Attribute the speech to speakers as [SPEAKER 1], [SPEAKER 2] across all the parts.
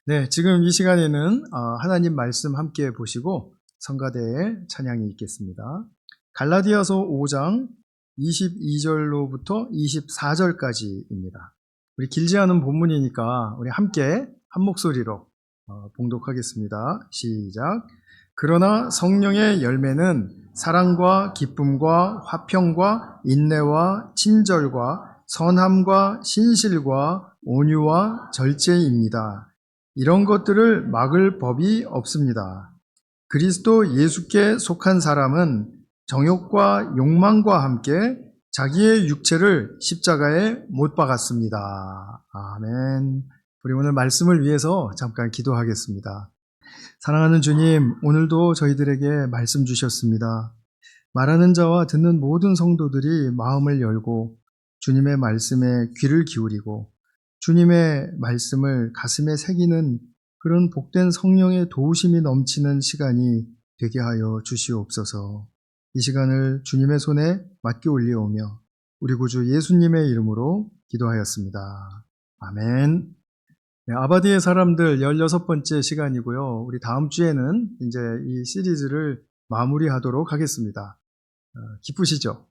[SPEAKER 1] 네, 지금 이 시간에는 하나님 말씀 함께 보시고 성가대의 찬양이 있겠습니다. 갈라디아서 5장 22절로부터 24절까지입니다. 우리 길지 않은 본문이니까 우리 함께 한 목소리로 봉독하겠습니다. 시작. 그러나 성령의 열매는 사랑과 기쁨과 화평과 인내와 친절과 선함과 신실과 온유와 절제입니다. 이런 것들을 막을 법이 없습니다. 그리스도 예수께 속한 사람은 정욕과 욕망과 함께 자기의 육체를 십자가에 못 박았습니다. 아멘. 우리 오늘 말씀을 위해서 잠깐 기도하겠습니다. 사랑하는 주님, 오늘도 저희들에게 말씀 주셨습니다. 말하는 자와 듣는 모든 성도들이 마음을 열고 주님의 말씀에 귀를 기울이고 주님의 말씀을 가슴에 새기는 그런 복된 성령의 도우심이 넘치는 시간이 되게 하여 주시옵소서. 이 시간을 주님의 손에 맡겨 올려오며 우리 구주 예수님의 이름으로 기도하였습니다. 아멘. 네, 아바디의 사람들 16번째 시간이고요. 우리 다음 주에는 이제 이 시리즈를 마무리하도록 하겠습니다. 기쁘시죠?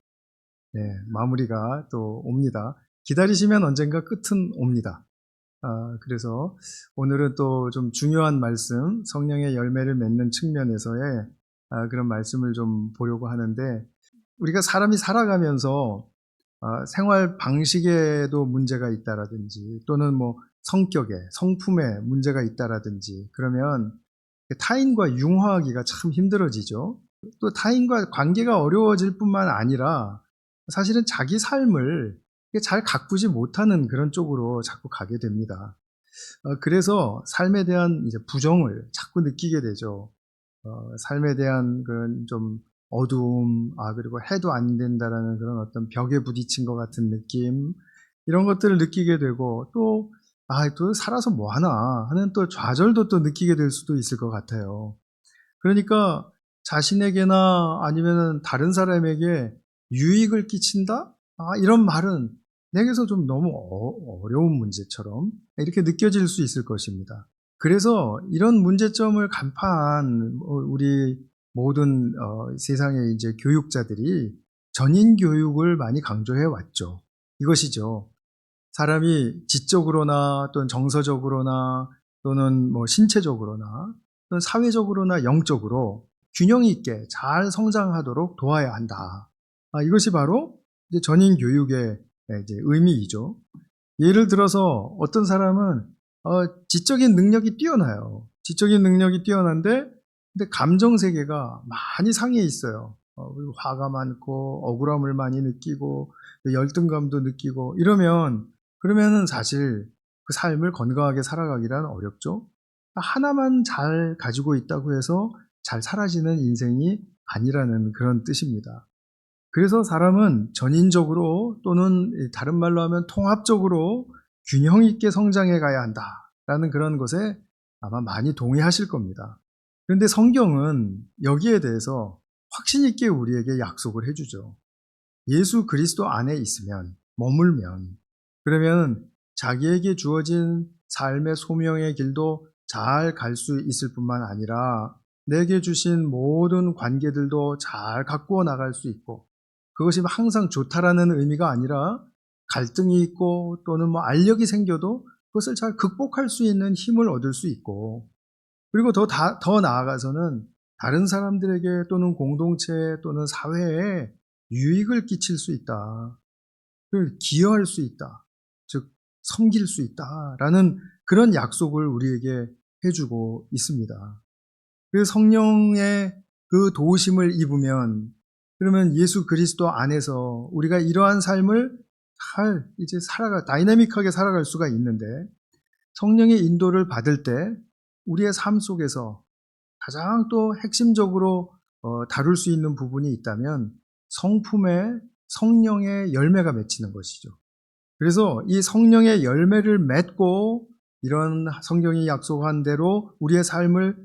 [SPEAKER 1] 네, 마무리가 또 옵니다. 기다리시면 언젠가 끝은 옵니다. 그래서 오늘은 또 좀 중요한 말씀, 성령의 열매를 맺는 측면에서의 그런 말씀을 좀 보려고 하는데, 우리가 사람이 살아가면서 생활 방식에도 문제가 있다라든지 또는 뭐 성격에, 성품에 문제가 있다라든지 그러면 타인과 융화하기가 참 힘들어지죠. 또 타인과 관계가 어려워질 뿐만 아니라 사실은 자기 삶을 잘 가꾸지 못하는 그런 쪽으로 자꾸 가게 됩니다. 그래서 삶에 대한 이제 부정을 자꾸 느끼게 되죠. 삶에 대한 그런 좀 어두움, 그리고 해도 안 된다라는 그런 어떤 벽에 부딪힌 것 같은 느낌, 이런 것들을 느끼게 되고 또 살아서 뭐 하나 하는 또 좌절도 또 느끼게 될 수도 있을 것 같아요. 그러니까 자신에게나 아니면 다른 사람에게 유익을 끼친다? 이런 말은 내게서 좀 너무 어려운 문제처럼 이렇게 느껴질 수 있을 것입니다. 그래서 이런 문제점을 간파한 우리 모든 세상의 이제 교육자들이 전인 교육을 많이 강조해 왔죠. 이것이죠. 사람이 지적으로나 또는 정서적으로나 또는 뭐 신체적으로나 또는 사회적으로나 영적으로 균형 있게 잘 성장하도록 도와야 한다. 이것이 바로 이제 전인 교육의 이제 의미이죠. 예를 들어서 어떤 사람은 지적인 능력이 뛰어나요. 지적인 능력이 뛰어난데 근데 감정 세계가 많이 상해 있어요. 그리고 화가 많고 억울함을 많이 느끼고 열등감도 느끼고 그러면은 사실 그 삶을 건강하게 살아가기란 어렵죠. 하나만 잘 가지고 있다고 해서 잘 사라지는 인생이 아니라는 그런 뜻입니다. 그래서 사람은 전인적으로 또는 다른 말로 하면 통합적으로 균형 있게 성장해 가야 한다라는 그런 것에 아마 많이 동의하실 겁니다. 그런데 성경은 여기에 대해서 확신 있게 우리에게 약속을 해주죠. 예수 그리스도 안에 있으면, 머물면, 그러면 자기에게 주어진 삶의 소명의 길도 잘 갈 수 있을 뿐만 아니라 내게 주신 모든 관계들도 잘 가꾸어 나갈 수 있고, 그것이 항상 좋다라는 의미가 아니라 갈등이 있고 또는 뭐 알력이 생겨도 그것을 잘 극복할 수 있는 힘을 얻을 수 있고, 그리고 더 나아가서는 다른 사람들에게 또는 공동체 또는 사회에 유익을 끼칠 수 있다. 기여할 수 있다. 즉, 섬길 수 있다라는 그런 약속을 우리에게 해주고 있습니다. 그 성령의 그 도우심을 입으면 그러면 예수 그리스도 안에서 우리가 이러한 삶을 잘 이제 다이내믹하게 살아갈 수가 있는데, 성령의 인도를 받을 때 우리의 삶 속에서 가장 또 핵심적으로 다룰 수 있는 부분이 있다면 성품에 성령의 열매가 맺히는 것이죠. 그래서 이 성령의 열매를 맺고 이런 성경이 약속한 대로 우리의 삶을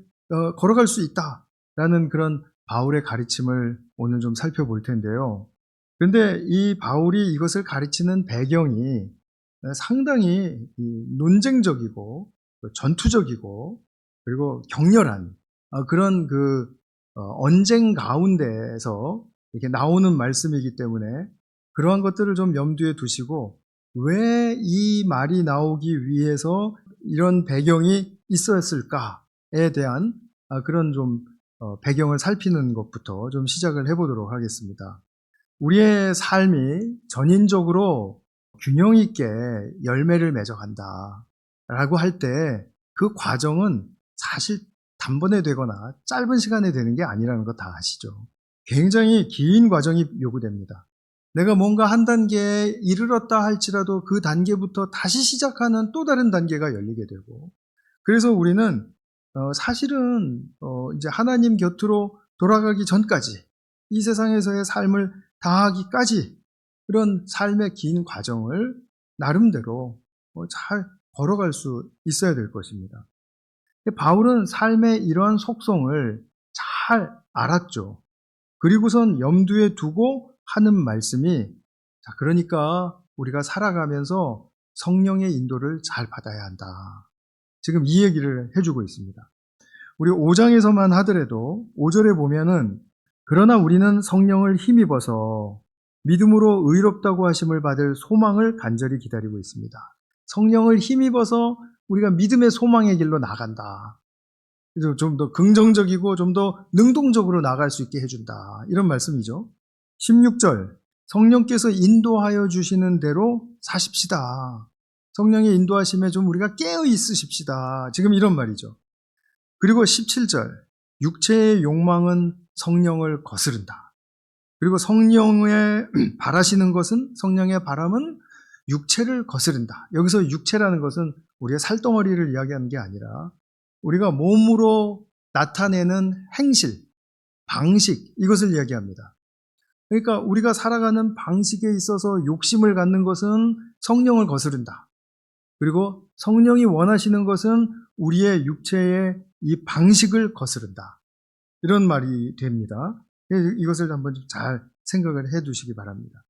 [SPEAKER 1] 걸어갈 수 있다라는 그런 바울의 가르침을 오늘 좀 살펴볼 텐데요. 그런데 이 바울이 이것을 가르치는 배경이 상당히 논쟁적이고 전투적이고 그리고 격렬한 그런 언쟁 가운데에서 이렇게 나오는 말씀이기 때문에 그러한 것들을 좀 염두에 두시고 왜 이 말이 나오기 위해서 이런 배경이 있었을까에 대한 그런 좀 배경을 살피는 것부터 좀 시작을 해보도록 하겠습니다. 우리의 삶이 전인적으로 균형 있게 열매를 맺어간다 라고 할 때 그 과정은 사실 단번에 되거나 짧은 시간에 되는 게 아니라는 거 다 아시죠? 굉장히 긴 과정이 요구됩니다. 내가 뭔가 한 단계에 이르렀다 할지라도 그 단계부터 다시 시작하는 또 다른 단계가 열리게 되고, 그래서 우리는 사실은 이제 하나님 곁으로 돌아가기 전까지 이 세상에서의 삶을 다하기까지 그런 삶의 긴 과정을 나름대로 잘 걸어갈 수 있어야 될 것입니다. 바울은 삶의 이러한 속성을 잘 알았죠. 그리고선 염두에 두고 하는 말씀이, 그러니까 우리가 살아가면서 성령의 인도를 잘 받아야 한다. 지금 이 얘기를 해주고 있습니다. 우리 5장에서만 하더라도 5절에 보면은 그러나 우리는 성령을 힘입어서 믿음으로 의롭다고 하심을 받을 소망을 간절히 기다리고 있습니다. 성령을 힘입어서 우리가 믿음의 소망의 길로 나간다. 좀 더 긍정적이고 좀 더 능동적으로 나갈 수 있게 해준다. 이런 말씀이죠. 16절, 성령께서 인도하여 주시는 대로 사십시다. 성령의 인도하심에 좀 우리가 깨어 있으십시다. 지금 이런 말이죠. 그리고 17절, 육체의 욕망은 성령을 거스른다. 그리고 성령의 바라시는 것은, 성령의 바람은 육체를 거스른다. 여기서 육체라는 것은 우리의 살덩어리를 이야기하는 게 아니라 우리가 몸으로 나타내는 행실, 방식, 이것을 이야기합니다. 그러니까 우리가 살아가는 방식에 있어서 욕심을 갖는 것은 성령을 거스른다. 그리고 성령이 원하시는 것은 우리의 육체의 이 방식을 거스른다. 이런 말이 됩니다. 이것을 한번 좀 잘 생각을 해 두시기 바랍니다.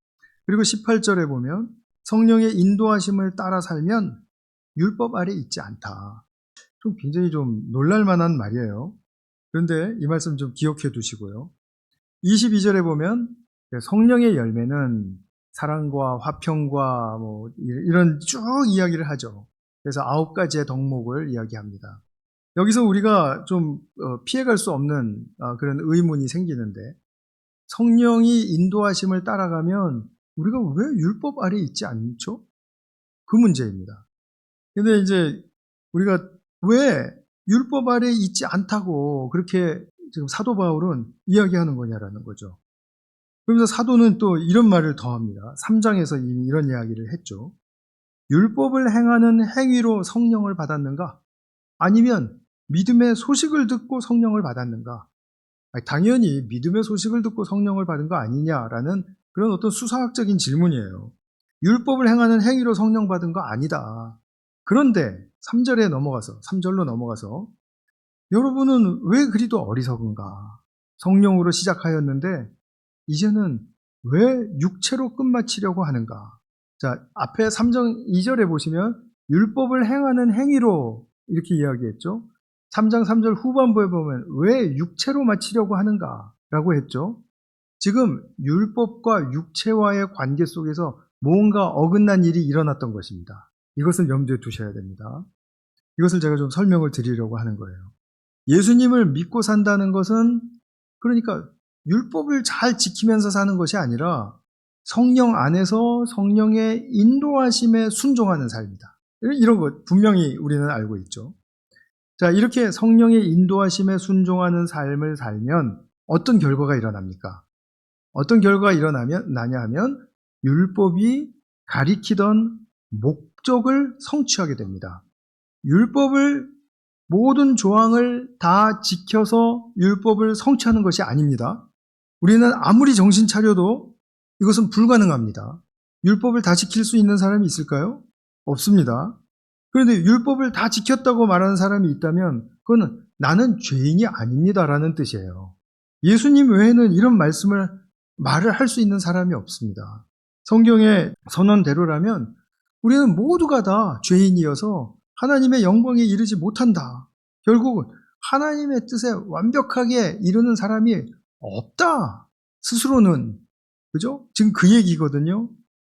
[SPEAKER 1] 그리고 18절에 보면 성령의 인도하심을 따라 살면 율법 아래 있지 않다. 좀 굉장히 좀 놀랄 만한 말이에요. 그런데 이 말씀 좀 기억해 두시고요. 22절에 보면 성령의 열매는 사랑과 화평과 이런 쭉 이야기를 하죠. 그래서 9가지의 덕목을 이야기합니다. 여기서 우리가 좀 피해갈 수 없는 그런 의문이 생기는데, 성령이 인도하심을 따라가면 우리가 왜 율법 아래 있지 않죠? 그 문제입니다. 근데 이제 우리가 왜 율법 아래 있지 않다고 그렇게 지금 사도 바울은 이야기하는 거냐라는 거죠. 그러면서 사도는 또 이런 말을 더합니다. 3장에서 이미 이런 이야기를 했죠. 율법을 행하는 행위로 성령을 받았는가? 아니면 믿음의 소식을 듣고 성령을 받았는가? 당연히 믿음의 소식을 듣고 성령을 받은 거 아니냐라는 그런 어떤 수사학적인 질문이에요. 율법을 행하는 행위로 성령 받은 거 아니다. 그런데 3절로 넘어가서 여러분은 왜 그리도 어리석은가? 성령으로 시작하였는데 이제는 왜 육체로 끝마치려고 하는가? 자, 앞에 3장 2절에 보시면 율법을 행하는 행위로 이렇게 이야기했죠. 3장 3절 후반부에 보면 왜 육체로 마치려고 하는가? 라고 했죠. 지금 율법과 육체와의 관계 속에서 뭔가 어긋난 일이 일어났던 것입니다. 이것을 염두에 두셔야 됩니다. 이것을 제가 좀 설명을 드리려고 하는 거예요. 예수님을 믿고 산다는 것은 그러니까 율법을 잘 지키면서 사는 것이 아니라 성령 안에서 성령의 인도하심에 순종하는 삶이다. 이런 것 분명히 우리는 알고 있죠. 자, 이렇게 성령의 인도하심에 순종하는 삶을 살면 어떤 결과가 일어납니까? 어떤 결과가 나냐 하면 율법이 가리키던 목적을 성취하게 됩니다. 율법을 모든 조항을 다 지켜서 율법을 성취하는 것이 아닙니다. 우리는 아무리 정신 차려도 이것은 불가능합니다. 율법을 다 지킬 수 있는 사람이 있을까요? 없습니다. 그런데 율법을 다 지켰다고 말하는 사람이 있다면 그거는 나는 죄인이 아닙니다라는 뜻이에요. 예수님 외에는 이런 말을 할 수 있는 사람이 없습니다. 성경의 선언대로라면 우리는 모두가 다 죄인이어서 하나님의 영광에 이르지 못한다. 결국은 하나님의 뜻에 완벽하게 이루는 사람이 없다. 스스로는. 그죠? 지금 그 얘기거든요.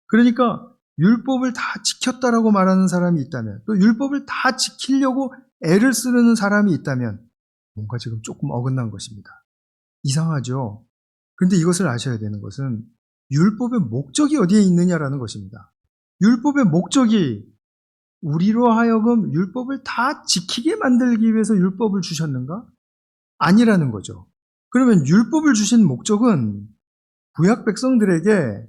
[SPEAKER 1] 그러니까 율법을 다 지켰다라고 말하는 사람이 있다면, 또 율법을 다 지키려고 애를 쓰는 사람이 있다면 뭔가 지금 조금 어긋난 것입니다. 이상하죠? 그런데 이것을 아셔야 되는 것은 율법의 목적이 어디에 있느냐라는 것입니다. 율법의 목적이 우리로 하여금 율법을 다 지키게 만들기 위해서 율법을 주셨는가? 아니라는 거죠. 그러면 율법을 주신 목적은 구약 백성들에게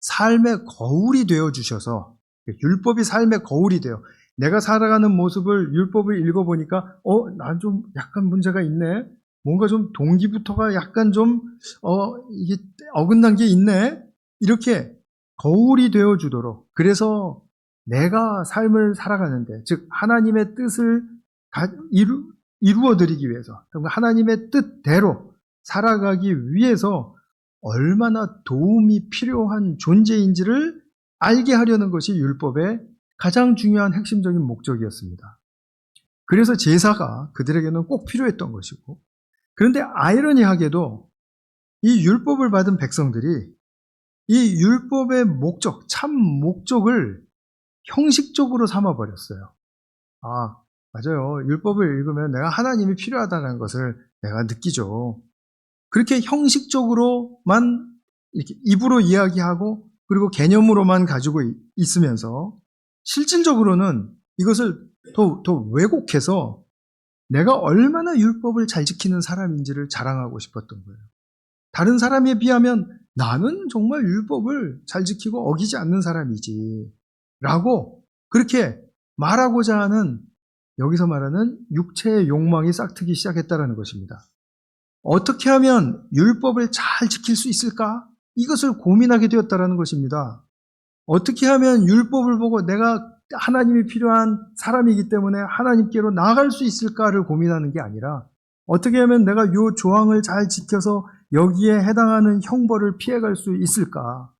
[SPEAKER 1] 삶의 거울이 되어 주셔서, 율법이 삶의 거울이 되어, 내가 살아가는 모습을 율법을 읽어보니까 난 좀 약간 문제가 있네, 뭔가 좀 동기부터가 약간 좀 이게 어긋난 게 있네, 이렇게 거울이 되어 주도록, 그래서 내가 삶을 살아가는데, 즉 하나님의 뜻을 이루어 드리기 위해서, 하나님의 뜻대로 살아가기 위해서 얼마나 도움이 필요한 존재인지를 알게 하려는 것이 율법의 가장 중요한 핵심적인 목적이었습니다. 그래서 제사가 그들에게는 꼭 필요했던 것이고, 그런데 아이러니하게도 이 율법을 받은 백성들이 이 율법의 목적, 참 목적을 형식적으로 삼아버렸어요. 맞아요. 율법을 읽으면 내가 하나님이 필요하다는 것을 내가 느끼죠. 그렇게 형식적으로만 이렇게 입으로 이야기하고 그리고 개념으로만 가지고 있으면서 실질적으로는 이것을 더 왜곡해서 내가 얼마나 율법을 잘 지키는 사람인지를 자랑하고 싶었던 거예요. 다른 사람에 비하면 나는 정말 율법을 잘 지키고 어기지 않는 사람이지 라고 그렇게 말하고자 하는, 여기서 말하는 육체의 욕망이 싹트기 시작했다는 것입니다. 어떻게 하면 율법을 잘 지킬 수 있을까? 이것을 고민하게 되었다는 것입니다. 어떻게 하면 율법을 보고 내가 하나님이 필요한 사람이기 때문에 하나님께로 나아갈 수 있을까를 고민하는 게 아니라, 어떻게 하면 내가 이 조항을 잘 지켜서 여기에 해당하는 형벌을 피해갈 수 있을까?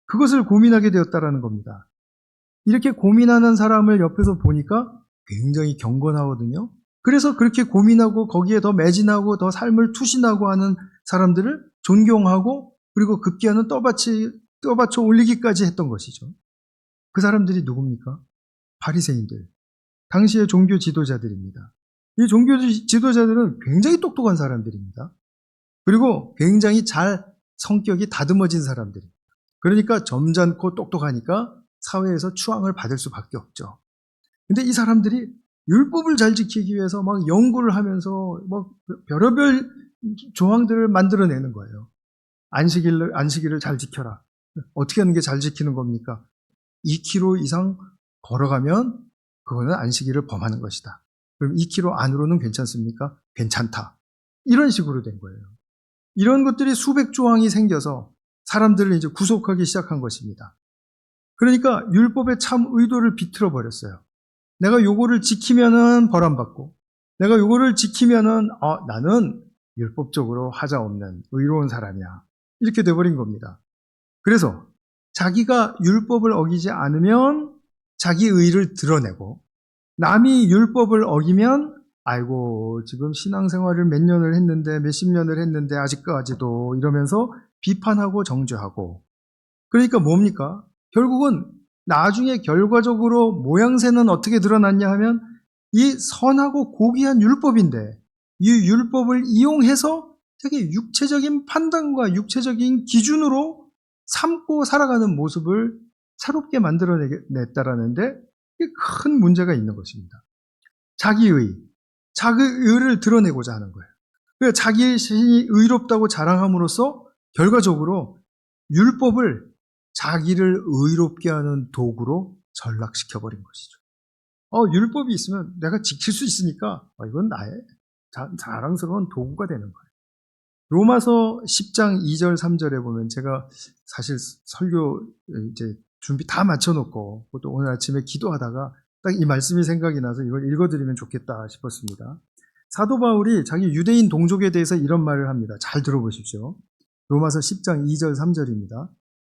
[SPEAKER 1] 그것을 고민하게 되었다는 겁니다. 이렇게 고민하는 사람을 옆에서 보니까 굉장히 경건하거든요. 그래서 그렇게 고민하고 거기에 더 매진하고 더 삶을 투신하고 하는 사람들을 존경하고 그리고 급기야는 떠받쳐 올리기까지 했던 것이죠. 그 사람들이 누굽니까? 바리새인들, 당시의 종교 지도자들입니다. 이 종교 지도자들은 굉장히 똑똑한 사람들입니다. 그리고 굉장히 잘 성격이 다듬어진 사람들입니다. 그러니까 점잖고 똑똑하니까 사회에서 추앙을 받을 수밖에 없죠. 근데 이 사람들이 율법을 잘 지키기 위해서 막 연구를 하면서 막 별의별 조항들을 만들어내는 거예요. 안식일을 잘 지켜라. 어떻게 하는 게 잘 지키는 겁니까? 2km 이상 걸어가면 그거는 안식일을 범하는 것이다. 그럼 2km 안으로는 괜찮습니까? 괜찮다. 이런 식으로 된 거예요. 이런 것들이 수백 조항이 생겨서 사람들을 이제 구속하기 시작한 것입니다. 그러니까 율법의 참 의도를 비틀어 버렸어요. 내가 요거를 지키면은 벌 안 받고, 내가 요거를 지키면은 나는 율법적으로 하자 없는 의로운 사람이야, 이렇게 돼버린 겁니다. 그래서 자기가 율법을 어기지 않으면 자기 의를 드러내고, 남이 율법을 어기면 아이고 지금 신앙생활을 몇 년을 했는데 몇십 년을 했는데 아직까지도, 이러면서 비판하고 정죄하고. 그러니까 뭡니까? 결국은 나중에 결과적으로 모양새는 어떻게 드러났냐 하면 이 선하고 고귀한 율법인데 이 율법을 이용해서 되게 육체적인 판단과 육체적인 기준으로 삼고 살아가는 모습을 새롭게 만들어냈다라는데 큰 문제가 있는 것입니다. 자기의, 자기 의를 드러내고자 하는 거예요. 그래서 자기 자신이 의롭다고 자랑함으로써 결과적으로 율법을 자기를 의롭게 하는 도구로 전락시켜버린 것이죠. 율법이 있으면 내가 지킬 수 있으니까 이건 나의 자랑스러운 도구가 되는 거예요. 로마서 10장 2절 3절에 보면, 제가 사실 설교 이제 준비 다 맞춰놓고 또 오늘 아침에 기도하다가 딱 이 말씀이 생각이 나서 이걸 읽어드리면 좋겠다 싶었습니다. 사도 바울이 자기 유대인 동족에 대해서 이런 말을 합니다. 잘 들어보십시오. 로마서 10장 2절 3절입니다.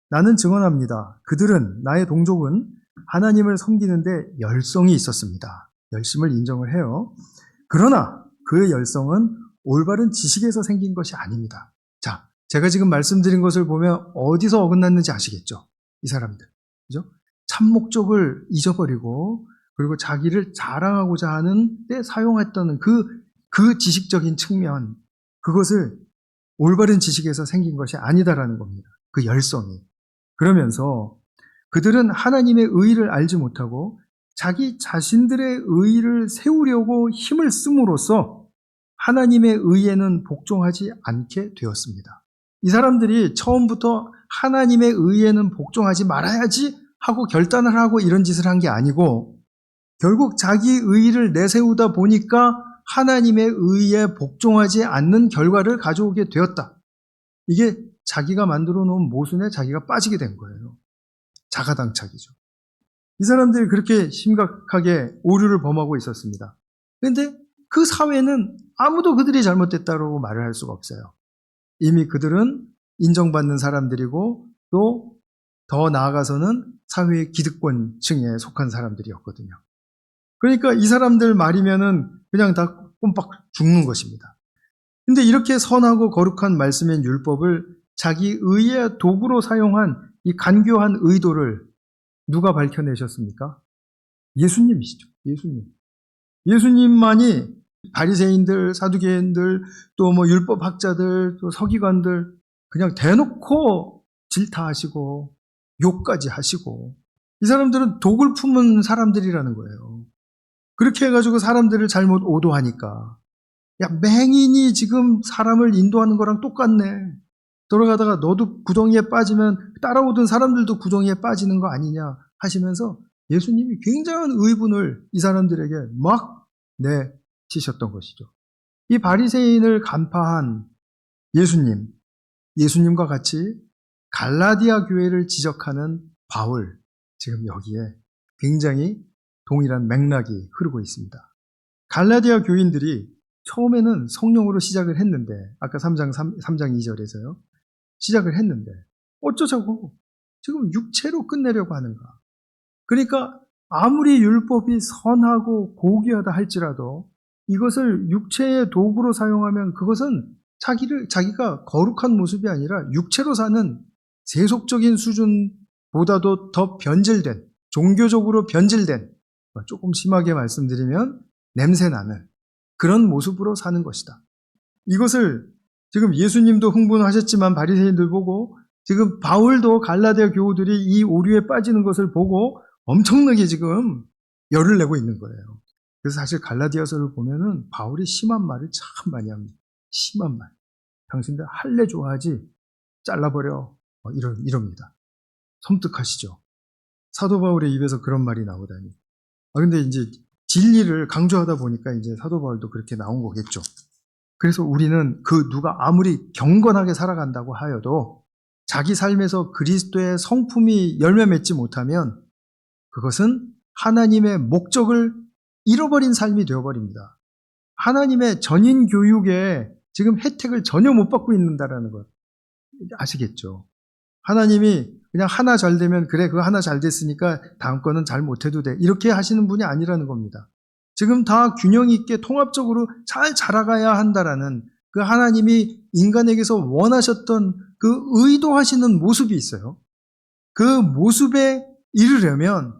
[SPEAKER 1] 나는 증언합니다. 그들은, 나의 동족은 하나님을 섬기는데 열성이 있었습니다. 열심을 인정을 해요. 그러나 그의 열성은 올바른 지식에서 생긴 것이 아닙니다. 자, 제가 지금 말씀드린 것을 보면 어디서 어긋났는지 아시겠죠? 이 사람들. 그죠? 참 목적을 잊어버리고 그리고 자기를 자랑하고자 하는 때 사용했던 그 지식적인 측면, 그것을 올바른 지식에서 생긴 것이 아니다라는 겁니다. 그 열성이. 그러면서 그들은 하나님의 의의를 알지 못하고 자기 자신들의 의의를 세우려고 힘을 씀으로써 하나님의 의에는 복종하지 않게 되었습니다. 이 사람들이 처음부터 하나님의 의에는 복종하지 말아야지 하고 결단을 하고 이런 짓을 한 게 아니고 결국 자기 의의를 내세우다 보니까 하나님의 의에 복종하지 않는 결과를 가져오게 되었다. 이게 자기가 만들어 놓은 모순에 자기가 빠지게 된 거예요. 자가당착이죠. 이 사람들이 그렇게 심각하게 오류를 범하고 있었습니다. 그런데 그 사회는 아무도 그들이 잘못됐다고 말을 할 수가 없어요. 이미 그들은 인정받는 사람들이고 또 더 나아가서는 사회의 기득권층에 속한 사람들이었거든요. 그러니까 이 사람들 말이면은 그냥 다 꼼빡 죽는 것입니다. 근데 이렇게 선하고 거룩한 말씀인 율법을 자기 의의 도구로 사용한 이 간교한 의도를 누가 밝혀내셨습니까? 예수님이시죠. 예수님. 예수님만이 바리새인들, 사두개인들, 또 뭐 율법학자들, 또 서기관들 그냥 대놓고 질타하시고 욕까지 하시고 이 사람들은 독을 품은 사람들이라는 거예요. 그렇게 해가지고 사람들을 잘못 오도하니까 야, 맹인이 지금 사람을 인도하는 거랑 똑같네. 돌아가다가 너도 구덩이에 빠지면 따라오던 사람들도 구덩이에 빠지는 거 아니냐 하시면서 예수님이 굉장한 의분을 이 사람들에게 막 내치셨던 것이죠. 이 바리새인을 간파한 예수님과 같이 갈라디아 교회를 지적하는 바울, 지금 여기에 굉장히 동일한 맥락이 흐르고 있습니다. 갈라디아 교인들이 처음에는 성령으로 시작을 했는데 아까 3장 2절에서요. 시작을 했는데 어쩌자고 지금 육체로 끝내려고 하는가. 그러니까 아무리 율법이 선하고 고귀하다 할지라도 이것을 육체의 도구로 사용하면 그것은 자기가 거룩한 모습이 아니라 육체로 사는 세속적인 수준보다도 더 변질된, 종교적으로 변질된, 조금 심하게 말씀드리면 냄새나는 그런 모습으로 사는 것이다. 이것을 지금 예수님도 흥분하셨지만 바리새인들 보고 지금 바울도 갈라디아 교우들이 이 오류에 빠지는 것을 보고 엄청나게 지금 열을 내고 있는 거예요. 그래서 사실 갈라디아서를 보면은 바울이 심한 말을 참 많이 합니다. 심한 말. 당신들 할례 좋아하지? 잘라버려. 이럽니다. 섬뜩하시죠? 사도 바울의 입에서 그런 말이 나오다니. 근데 이제 진리를 강조하다 보니까 이제 사도 바울도 그렇게 나온 거겠죠. 그래서 우리는 누가 아무리 경건하게 살아간다고 하여도 자기 삶에서 그리스도의 성품이 열매 맺지 못하면 그것은 하나님의 목적을 잃어버린 삶이 되어버립니다. 하나님의 전인 교육에 지금 혜택을 전혀 못 받고 있는다라는 것 아시겠죠? 하나님이 그냥 하나 잘 되면 그래 그거 하나 잘 됐으니까 다음 거는 잘 못해도 돼 이렇게 하시는 분이 아니라는 겁니다. 지금 다 균형 있게 통합적으로 잘 자라가야 한다라는 그 하나님이 인간에게서 원하셨던 그 의도하시는 모습이 있어요. 그 모습에 이르려면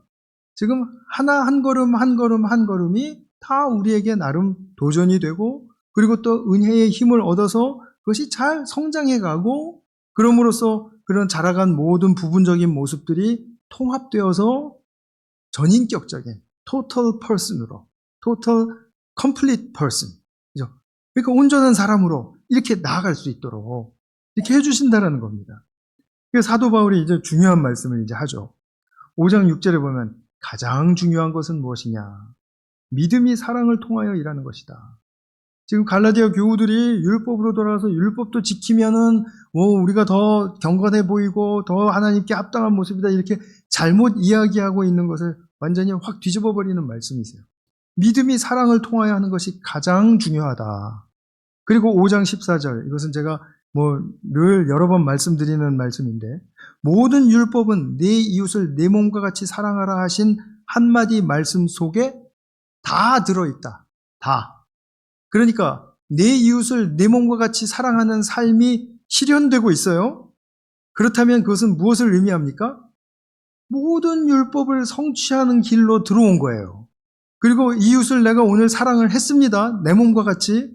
[SPEAKER 1] 지금 하나 한 걸음 한 걸음 한 걸음이 다 우리에게 나름 도전이 되고 그리고 또 은혜의 힘을 얻어서 그것이 잘 성장해가고 그럼으로써 그런 자라간 모든 부분적인 모습들이 통합되어서 전인격적인 total person으로 total complete person 그죠? 그러니까 온전한 사람으로 이렇게 나아갈 수 있도록 이렇게 해주신다라는 겁니다. 그래서 사도 바울이 이제 중요한 말씀을 이제 하죠. 5장 6절에 보면 가장 중요한 것은 무엇이냐? 믿음이 사랑을 통하여 일하는 것이다. 지금 갈라디아 교우들이 율법으로 돌아가서 율법도 지키면은 우리가 더 경건해 보이고 더 하나님께 합당한 모습이다 이렇게 잘못 이야기하고 있는 것을 완전히 확 뒤집어 버리는 말씀이세요. 믿음이 사랑을 통하여 하는 것이 가장 중요하다. 그리고 5장 14절 이것은 제가 늘 여러 번 말씀드리는 말씀인데 모든 율법은 내 이웃을 내 몸과 같이 사랑하라 하신 한마디 말씀 속에 다 들어있다. 다. 그러니까 내 이웃을 내 몸과 같이 사랑하는 삶이 실현되고 있어요. 그렇다면 그것은 무엇을 의미합니까? 모든 율법을 성취하는 길로 들어온 거예요. 그리고 이웃을 내가 오늘 사랑을 했습니다. 내 몸과 같이.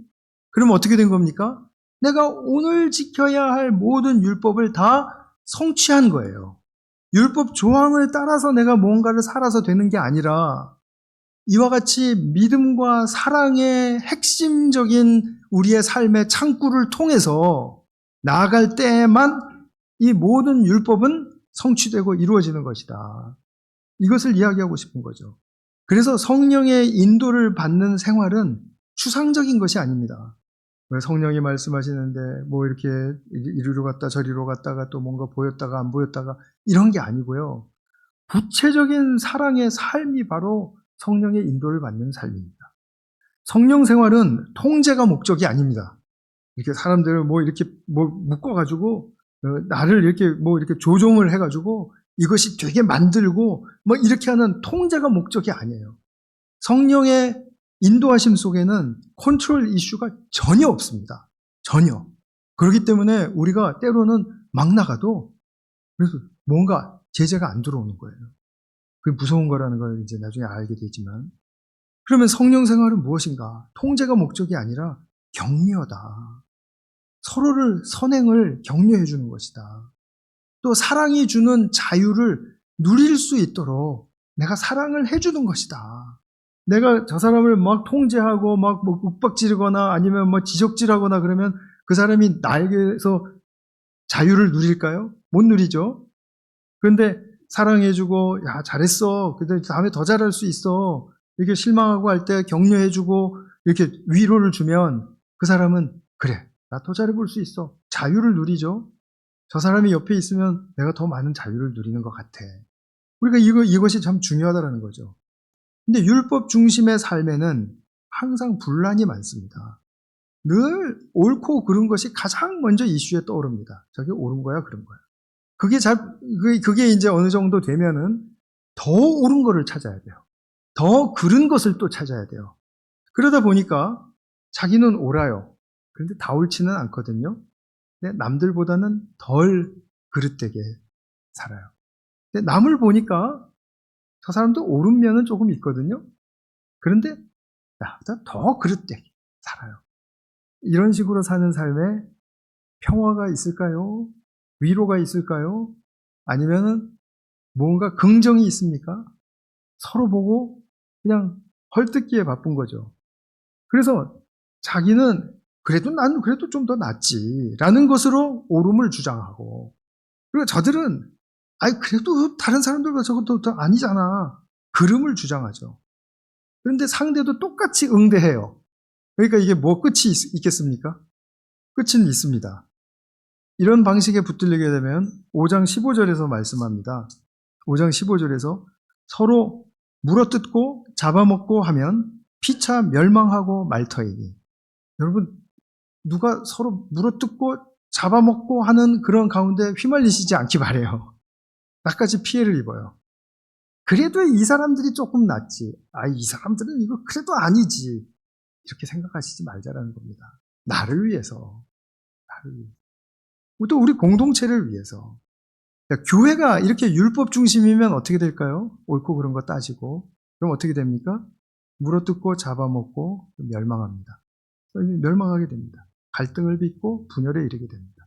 [SPEAKER 1] 그럼 어떻게 된 겁니까? 내가 오늘 지켜야 할 모든 율법을 다 성취한 거예요. 율법 조항을 따라서 내가 뭔가를 살아서 되는 게 아니라 이와 같이 믿음과 사랑의 핵심적인 우리의 삶의 창구를 통해서 나아갈 때에만 이 모든 율법은 성취되고 이루어지는 것이다. 이것을 이야기하고 싶은 거죠. 그래서 성령의 인도를 받는 생활은 추상적인 것이 아닙니다. 성령이 말씀하시는데 뭐 이렇게 이리로 갔다 저리로 갔다가 또 뭔가 보였다가 안 보였다가 이런 게 아니고요. 구체적인 사랑의 삶이 바로 성령의 인도를 받는 삶입니다. 성령 생활은 통제가 목적이 아닙니다. 이렇게 사람들을 뭐 이렇게 뭐 묶어가지고 나를 이렇게 뭐 이렇게 조종을 해가지고 이것이 되게 만들고 뭐 이렇게 하는 통제가 목적이 아니에요. 성령의 인도하심 속에는 컨트롤 이슈가 전혀 없습니다. 전혀. 그렇기 때문에 우리가 때로는 막 나가도 그래서 뭔가 제재가 안 들어오는 거예요. 그게 무서운 거라는 걸 이제 나중에 알게 되지만 그러면 성령 생활은 무엇인가? 통제가 목적이 아니라 격려다. 서로를 선행을 격려해 주는 것이다. 또 사랑이 주는 자유를 누릴 수 있도록 내가 사랑을 해주는 것이다. 내가 저 사람을 막 통제하고 막 뭐 윽박지르거나 아니면 뭐 지적질하거나 그러면 그 사람이 나에게서 자유를 누릴까요? 못 누리죠. 그런데 사랑해주고 야 잘했어. 근데 다음에 더 잘할 수 있어. 이렇게 실망하고 할 때 격려해주고 이렇게 위로를 주면 그 사람은 그래 나 더 잘해볼 수 있어. 자유를 누리죠. 저 사람이 옆에 있으면 내가 더 많은 자유를 누리는 것 같아. 우리가 이것이 참 중요하다는 거죠. 근데 율법 중심의 삶에는 항상 분란이 많습니다. 늘 옳고 그른 것이 가장 먼저 이슈에 떠오릅니다. 저게 옳은 거야, 그런 거야. 그게 이제 어느 정도 되면은 더 옳은 거를 찾아야 돼요. 더 그른 것을 또 찾아야 돼요. 그러다 보니까 자기는 옳아요. 그런데 다 옳지는 않거든요. 근데 남들보다는 덜 그릇되게 살아요. 근데 남을 보니까 저 사람도 옳은 면은 조금 있거든요. 그런데 나보다 더 그릇되게 살아요. 이런 식으로 사는 삶에 평화가 있을까요? 위로가 있을까요? 아니면은 뭔가 긍정이 있습니까? 서로 보고 그냥 헐뜯기에 바쁜 거죠. 그래서 자기는 나는 그래도 좀 더 낫지 라는 것으로 옳음을 주장하고 그리고 저들은 그래도 다른 사람들과 저것도 더 아니잖아. 그름을 주장하죠. 그런데 상대도 똑같이 응대해요. 그러니까 이게 뭐 끝이 있겠습니까? 끝은 있습니다. 이런 방식에 붙들리게 되면 5장 15절에서 말씀합니다. 5장 15절에서 서로 물어뜯고 잡아먹고 하면 피차 멸망하고 말터이니. 여러분 누가 서로 물어뜯고 잡아먹고 하는 그런 가운데 휘말리시지 않기 바래요. 나까지 피해를 입어요. 그래도 이 사람들이 조금 낫지. 이 사람들은 이거 그래도 아니지. 이렇게 생각하시지 말자라는 겁니다. 나를 위해서. 또 우리 공동체를 위해서. 교회가 이렇게 율법 중심이면 어떻게 될까요? 옳고 그런 거 따지고. 그럼 어떻게 됩니까? 물어뜯고 잡아먹고 멸망합니다. 멸망하게 됩니다. 갈등을 빚고 분열에 이르게 됩니다.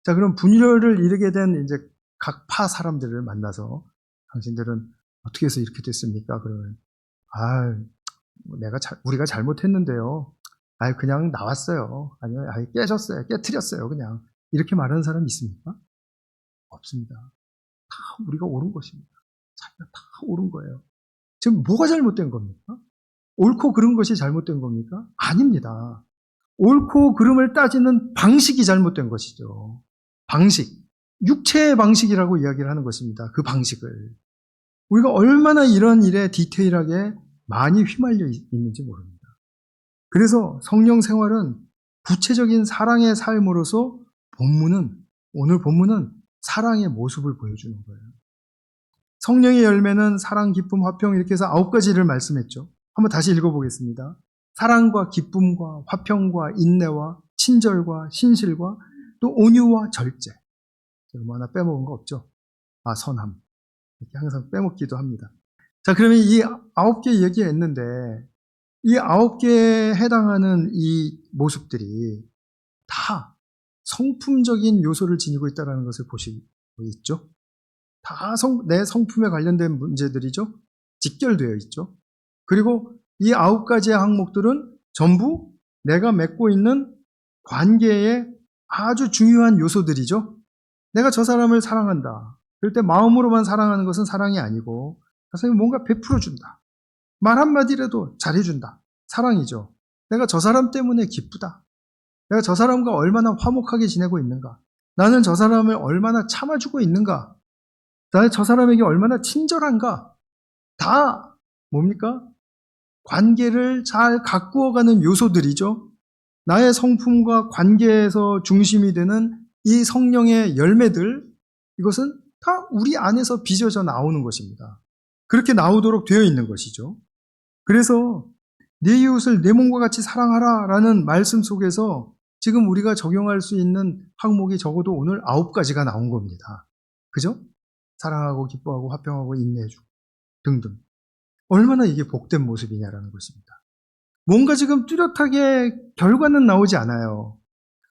[SPEAKER 1] 자, 그럼 분열을 이르게 된 이제 각 파 사람들을 만나서 당신들은 어떻게 해서 이렇게 됐습니까? 그러면 우리가 잘못했는데요. 그냥 나왔어요. 아니면 깨졌어요. 깨트렸어요. 그냥 이렇게 말하는 사람이 있습니까? 없습니다. 다 우리가 옳은 것입니다. 자기가 다 옳은 거예요. 지금 뭐가 잘못된 겁니까? 옳고 그른 것이 잘못된 겁니까? 아닙니다. 옳고 그름을 따지는 방식이 잘못된 것이죠. 방식. 육체의 방식이라고 이야기를 하는 것입니다. 그 방식을. 우리가 얼마나 이런 일에 디테일하게 많이 휘말려 있는지 모릅니다. 그래서 성령 생활은 구체적인 사랑의 삶으로서 오늘 본문은 사랑의 모습을 보여주는 거예요. 성령의 열매는 사랑, 기쁨, 화평 이렇게 해서 9가지를 말씀했죠. 한번 다시 읽어보겠습니다. 사랑과 기쁨과 화평과 인내와 친절과 신실과 또 온유와 절제. 뭐 하나 빼먹은 거 없죠? 선함. 이렇게 항상 빼먹기도 합니다. 자, 그러면 이 9개 얘기했는데 이 9개에 해당하는 이 모습들이 다 성품적인 요소를 지니고 있다는 것을 보시고 있죠. 다 내 성품에 관련된 문제들이죠. 직결되어 있죠. 그리고 이 9가지의 항목들은 전부 내가 맺고 있는 관계의 아주 중요한 요소들이죠. 내가 저 사람을 사랑한다. 그럴 때 마음으로만 사랑하는 것은 사랑이 아니고 사실 뭔가 베풀어준다. 말 한마디라도 잘해준다. 사랑이죠. 내가 저 사람 때문에 기쁘다. 내가 저 사람과 얼마나 화목하게 지내고 있는가. 나는 저 사람을 얼마나 참아주고 있는가. 나는 저 사람에게 얼마나 친절한가. 다 뭡니까? 관계를 잘 가꾸어가는 요소들이죠. 나의 성품과 관계에서 중심이 되는 이 성령의 열매들, 이것은 다 우리 안에서 빚어져 나오는 것입니다. 그렇게 나오도록 되어 있는 것이죠. 그래서 내 이웃을 내 몸과 같이 사랑하라 라는 말씀 속에서 지금 우리가 적용할 수 있는 항목이 적어도 오늘 9가지가 나온 겁니다. 그죠? 사랑하고 기뻐하고 화평하고 인내해주고 등등. 얼마나 이게 복된 모습이냐라는 것입니다. 뭔가 지금 뚜렷하게 결과는 나오지 않아요.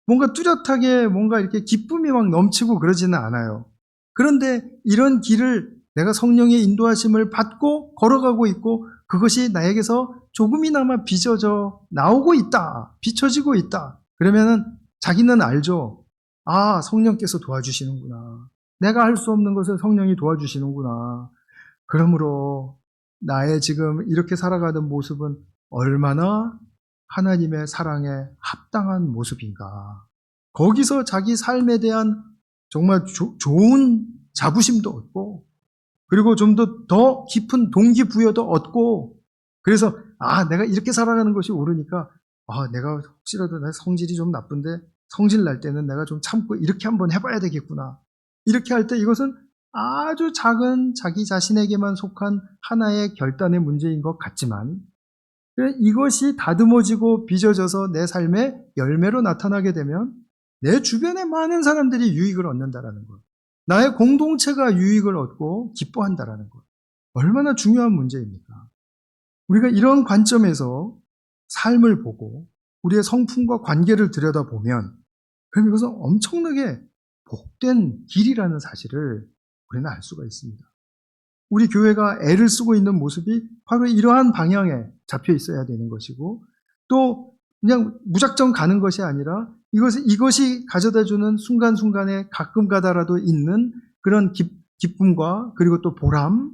[SPEAKER 1] 뭔가 뚜렷하게 뭔가 이렇게 기쁨이 막 넘치고 그러지는 않아요. 그런데 이런 길을 내가 성령의 인도하심을 받고 걸어가고 있고 그것이 나에게서 조금이나마 빚어져 나오고 있다. 비춰지고 있다. 그러면은 자기는 알죠. 성령께서 도와주시는구나. 내가 할 수 없는 것을 성령이 도와주시는구나. 그러므로 나의 지금 이렇게 살아가는 모습은 얼마나 하나님의 사랑에 합당한 모습인가. 거기서 자기 삶에 대한 정말 좋은 자부심도 얻고 그리고 좀 더 깊은 동기부여도 얻고 그래서 내가 이렇게 살아가는 것이 옳으니까 내가 혹시라도 내 성질이 좀 나쁜데 성질 날 때는 내가 좀 참고 이렇게 한번 해봐야 되겠구나. 이렇게 할 때 이것은 아주 작은 자기 자신에게만 속한 하나의 결단의 문제인 것 같지만 이것이 다듬어지고 빚어져서 내 삶의 열매로 나타나게 되면 내 주변의 많은 사람들이 유익을 얻는다라는 것. 나의 공동체가 유익을 얻고 기뻐한다라는 것. 얼마나 중요한 문제입니까? 우리가 이런 관점에서 삶을 보고 우리의 성품과 관계를 들여다보면 그럼 이것은 엄청나게 복된 길이라는 사실을 우리는 알 수가 있습니다. 우리 교회가 애를 쓰고 있는 모습이 바로 이러한 방향에 잡혀 있어야 되는 것이고 또 그냥 무작정 가는 것이 아니라 이것이 가져다주는 순간순간에 가끔 가다라도 있는 그런 기쁨과 그리고 또 보람,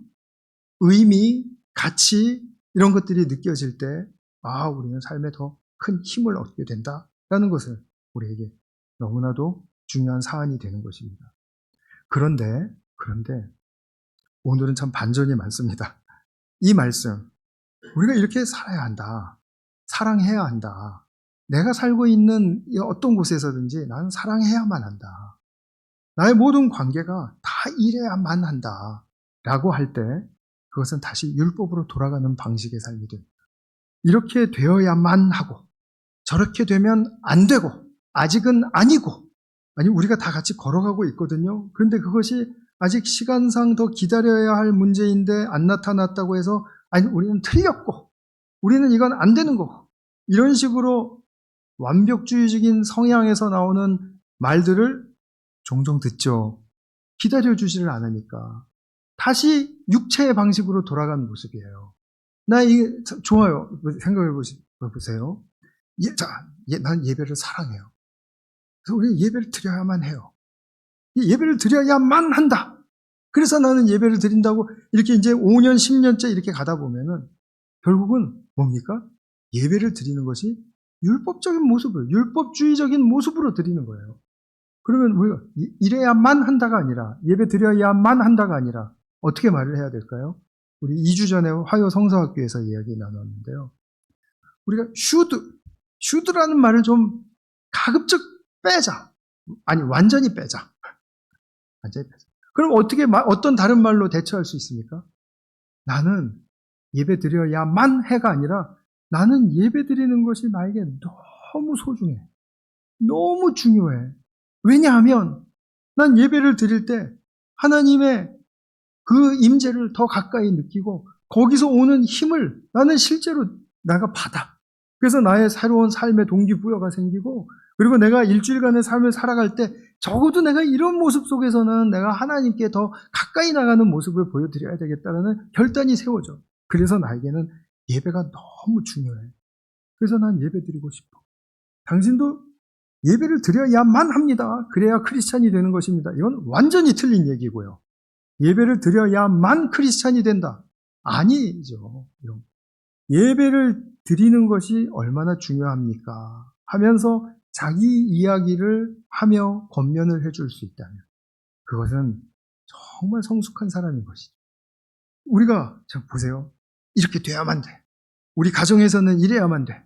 [SPEAKER 1] 의미, 가치 이런 것들이 느껴질 때 우리는 삶에 더 큰 힘을 얻게 된다라는 것을 우리에게 너무나도 중요한 사안이 되는 것입니다. 그런데 오늘은 참 반전이 많습니다. 이 말씀, 우리가 이렇게 살아야 한다. 사랑해야 한다. 내가 살고 있는 어떤 곳에서든지 나는 사랑해야만 한다. 나의 모든 관계가 다 이래야만 한다. 라고 할 때 그것은 다시 율법으로 돌아가는 방식의 삶이 됩니다. 이렇게 되어야만 하고 저렇게 되면 안 되고 아직은 아니고 우리가 다 같이 걸어가고 있거든요. 그런데 그것이 아직 시간상 더 기다려야 할 문제인데 안 나타났다고 해서 우리는 틀렸고 우리는 이건 안 되는 거고 이런 식으로 완벽주의적인 성향에서 나오는 말들을 종종 듣죠. 기다려주지를 않으니까 다시 육체의 방식으로 돌아가는 모습이에요. 나 이게 좋아요. 생각해 보세요. 난 예배를 사랑해요. 그래서 우리는 예배를 드려야만 해요. 예배를 드려야만 한다. 그래서 나는 예배를 드린다고 이렇게 이제 5년, 10년째 이렇게 가다 보면은 결국은 뭡니까? 예배를 드리는 것이 율법적인 모습을, 율법주의적인 모습으로 드리는 거예요. 그러면 우리가 이래야만 한다가 아니라, 예배 드려야만 한다가 아니라, 어떻게 말을 해야 될까요? 우리 2주 전에 화요 성서학교에서 이야기 나눴는데요. 우리가 should라는 말을 좀 가급적 빼자. 완전히 빼자. 완전히 빼자. 그럼 어떤 다른 말로 대처할 수 있습니까? 나는 예배 드려야만 해가 아니라 나는 예배 드리는 것이 나에게 너무 소중해. 너무 중요해. 왜냐하면 난 예배를 드릴 때 하나님의 그 임재를 더 가까이 느끼고 거기서 오는 힘을 나는 실제로 내가 받아. 그래서 나의 새로운 삶의 동기부여가 생기고 그리고 내가 일주일간의 삶을 살아갈 때 적어도 내가 이런 모습 속에서는 내가 하나님께 더 가까이 나가는 모습을 보여드려야 되겠다는 결단이 세워져. 그래서 나에게는 예배가 너무 중요해. 그래서 난 예배 드리고 싶어. 당신도 예배를 드려야만 합니다. 그래야 크리스찬이 되는 것입니다. 이건 완전히 틀린 얘기고요. 예배를 드려야만 크리스찬이 된다. 아니죠. 예배를 드리는 것이 얼마나 중요합니까? 하면서 자기 이야기를 하며 권면을 해줄 수 있다면 그것은 정말 성숙한 사람인 것이죠. 우리가 보세요. 이렇게 돼야만 돼. 우리 가정에서는 이래야만 돼.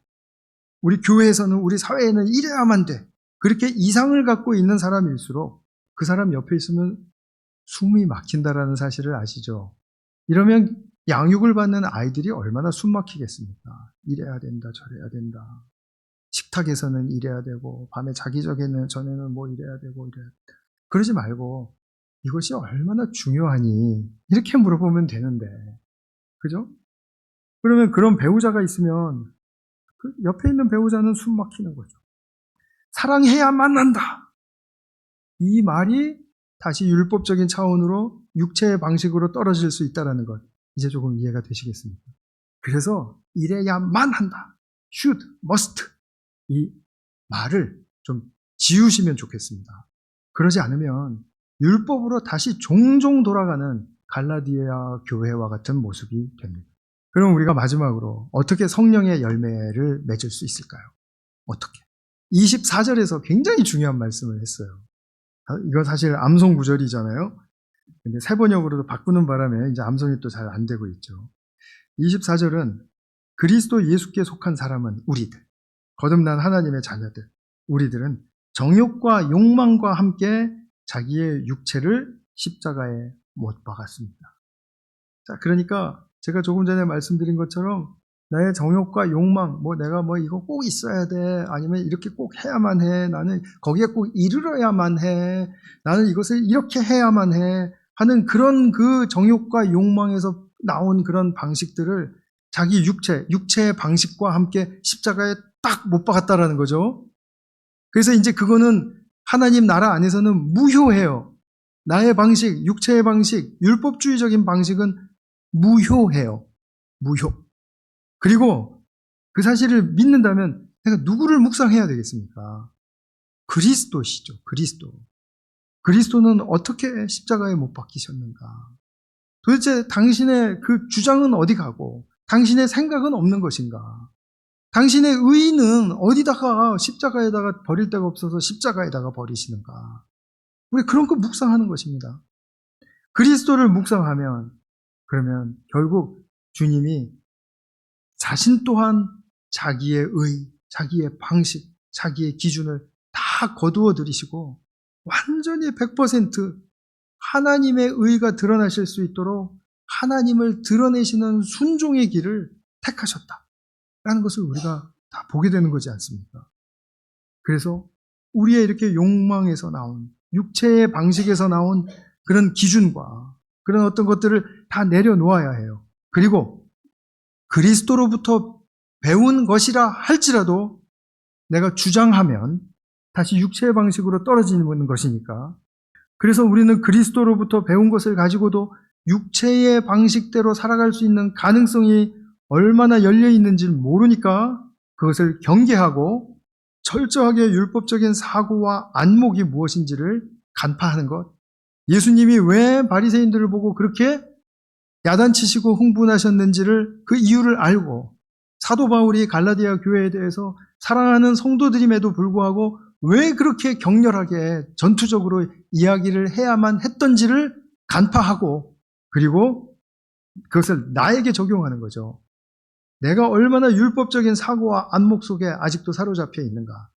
[SPEAKER 1] 우리 교회에서는 우리 사회에는 이래야만 돼. 그렇게 이상을 갖고 있는 사람일수록 그 사람 옆에 있으면 숨이 막힌다라는 사실을 아시죠? 이러면 양육을 받는 아이들이 얼마나 숨 막히겠습니까? 이래야 된다, 저래야 된다. 식탁에서는 이래야 되고 밤에 자기 전에는 뭐 이래야 되고 이래야 된다. 그러지 말고 이것이 얼마나 중요하니? 이렇게 물어보면 되는데 그죠? 그러면 그런 배우자가 있으면 그 옆에 있는 배우자는 숨 막히는 거죠. 사랑해야만 한다. 이 말이 다시 율법적인 차원으로 육체의 방식으로 떨어질 수 있다는 것. 이제 조금 이해가 되시겠습니까? 그래서 이래야만 한다. should, must. 이 말을 좀 지우시면 좋겠습니다. 그러지 않으면 율법으로 다시 종종 돌아가는 갈라디아 교회와 같은 모습이 됩니다. 그럼 우리가 마지막으로 어떻게 성령의 열매를 맺을 수 있을까요? 어떻게? 24절에서 굉장히 중요한 말씀을 했어요. 이건 사실 암송 구절이잖아요. 근데 세번역으로도 바꾸는 바람에 이제 암송이 또 잘 안 되고 있죠. 24절은 그리스도 예수께 속한 사람은 우리들, 거듭난 하나님의 자녀들, 우리들은 정욕과 욕망과 함께 자기의 육체를 십자가에 못 박았습니다. 자, 그러니까 제가 조금 전에 말씀드린 것처럼 나의 정욕과 욕망, 내가 이거 꼭 있어야 돼. 아니면 이렇게 꼭 해야만 해. 나는 거기에 꼭 이르러야만 해. 나는 이것을 이렇게 해야만 해. 하는 그런 그 정욕과 욕망에서 나온 그런 방식들을 자기 육체의 방식과 함께 십자가에 딱 못 박았다라는 거죠. 그래서 이제 그거는 하나님 나라 안에서는 무효해요. 나의 방식, 육체의 방식, 율법주의적인 방식은 무효해요. 무효. 그리고 그 사실을 믿는다면 내가 누구를 묵상해야 되겠습니까? 그리스도시죠. 그리스도는 어떻게 십자가에 못 박히셨는가? 도대체 당신의 그 주장은 어디 가고 당신의 생각은 없는 것인가? 당신의 의의는 어디다가 십자가에다가 버릴 데가 없어서 십자가에다가 버리시는가? 우리 그런 거 묵상하는 것입니다. 그리스도를 묵상하면 그러면 결국 주님이 자신 또한 자기의 의, 자기의 방식, 자기의 기준을 다 거두어 들이시고 완전히 100% 하나님의 의가 드러나실 수 있도록 하나님을 드러내시는 순종의 길을 택하셨다라는 것을 우리가 다 보게 되는 거지 않습니까? 그래서 우리의 이렇게 욕망에서 나온 육체의 방식에서 나온 그런 기준과 그런 어떤 것들을 다 내려놓아야 해요. 그리고 그리스도로부터 배운 것이라 할지라도 내가 주장하면 다시 육체의 방식으로 떨어지는 것이니까. 그래서 우리는 그리스도로부터 배운 것을 가지고도 육체의 방식대로 살아갈 수 있는 가능성이 얼마나 열려 있는지 모르니까 그것을 경계하고 철저하게 율법적인 사고와 안목이 무엇인지를 간파하는 것. 예수님이 왜 바리새인들을 보고 그렇게 야단치시고 흥분하셨는지를 그 이유를 알고 사도 바울이 갈라디아 교회에 대해서 사랑하는 성도들임에도 불구하고 왜 그렇게 격렬하게 전투적으로 이야기를 해야만 했던지를 간파하고 그리고 그것을 나에게 적용하는 거죠. 내가 얼마나 율법적인 사고와 안목 속에 아직도 사로잡혀 있는가.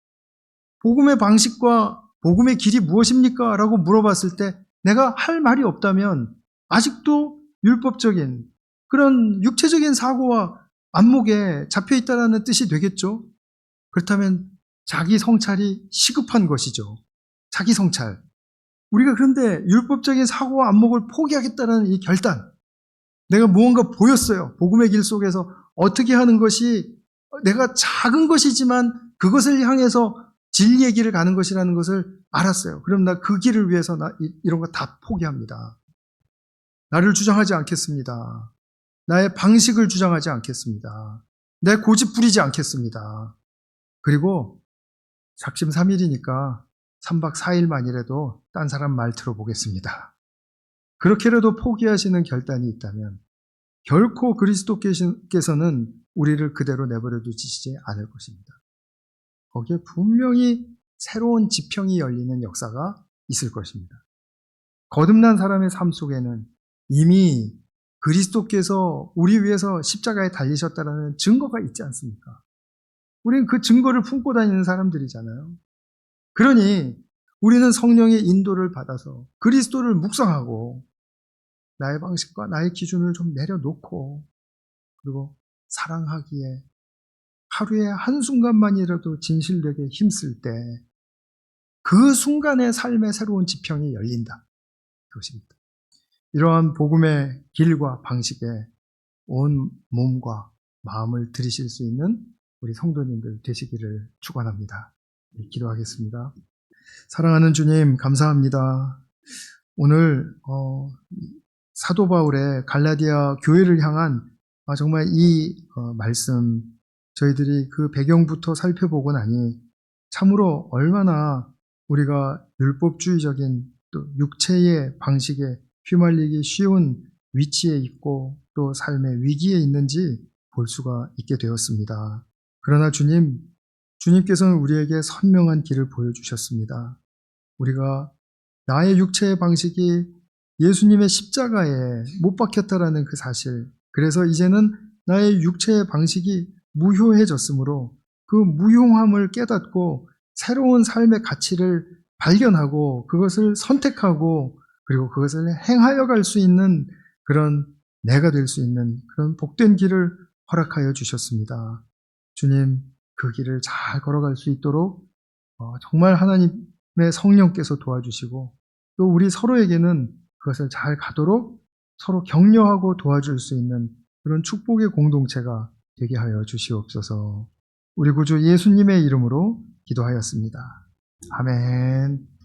[SPEAKER 1] 복음의 방식과 복음의 길이 무엇입니까? 라고 물어봤을 때 내가 할 말이 없다면 아직도 율법적인 그런 육체적인 사고와 안목에 잡혀 있다는 뜻이 되겠죠. 그렇다면 자기 성찰이 시급한 것이죠. 자기 성찰. 우리가 그런데 율법적인 사고와 안목을 포기하겠다는 이 결단, 내가 무언가 보였어요. 복음의 길 속에서 어떻게 하는 것이 내가 작은 것이지만 그것을 향해서 진리의 길을 가는 것이라는 것을 알았어요. 그럼 나 그 길을 위해서 이런 거 다 포기합니다. 나를 주장하지 않겠습니다. 나의 방식을 주장하지 않겠습니다. 내 고집 부리지 않겠습니다. 그리고 작심 3일이니까 3박 4일만이라도 딴 사람 말 들어보겠습니다. 그렇게라도 포기하시는 결단이 있다면 결코 그리스도께서는 우리를 그대로 내버려 두시지 않을 것입니다. 거기에 분명히 새로운 지평이 열리는 역사가 있을 것입니다. 거듭난 사람의 삶 속에는 이미 그리스도께서 우리 위해서 십자가에 달리셨다는 증거가 있지 않습니까? 우리는 그 증거를 품고 다니는 사람들이잖아요. 그러니 우리는 성령의 인도를 받아서 그리스도를 묵상하고 나의 방식과 나의 기준을 좀 내려놓고 그리고 사랑하기에 하루에 한순간만이라도 진실되게 힘쓸 때 그 순간의 삶의 새로운 지평이 열린다. 그것입니다. 이러한 복음의 길과 방식에 온 몸과 마음을 들이실 수 있는 우리 성도님들 되시기를 축원합니다. 기도하겠습니다. 사랑하는 주님 감사합니다. 오늘 사도 바울의 갈라디아 교회를 향한 정말 이 말씀 저희들이 그 배경부터 살펴보고 나니 참으로 얼마나 우리가 율법주의적인 또 육체의 방식에 휘말리기 쉬운 위치에 있고 또 삶의 위기에 있는지 볼 수가 있게 되었습니다. 그러나 주님께서는 우리에게 선명한 길을 보여주셨습니다. 우리가 나의 육체의 방식이 예수님의 십자가에 못 박혔다라는 그 사실, 그래서 이제는 나의 육체의 방식이 무효해졌으므로 그 무용함을 깨닫고 새로운 삶의 가치를 발견하고 그것을 선택하고 그리고 그것을 행하여 갈 수 있는 그런 내가 될 수 있는 그런 복된 길을 허락하여 주셨습니다. 주님, 그 길을 잘 걸어갈 수 있도록 정말 하나님의 성령께서 도와주시고 또 우리 서로에게는 그것을 잘 가도록 서로 격려하고 도와줄 수 있는 그런 축복의 공동체가 되게 하여 주시옵소서. 우리 구주 예수님의 이름으로 기도하였습니다. 아멘.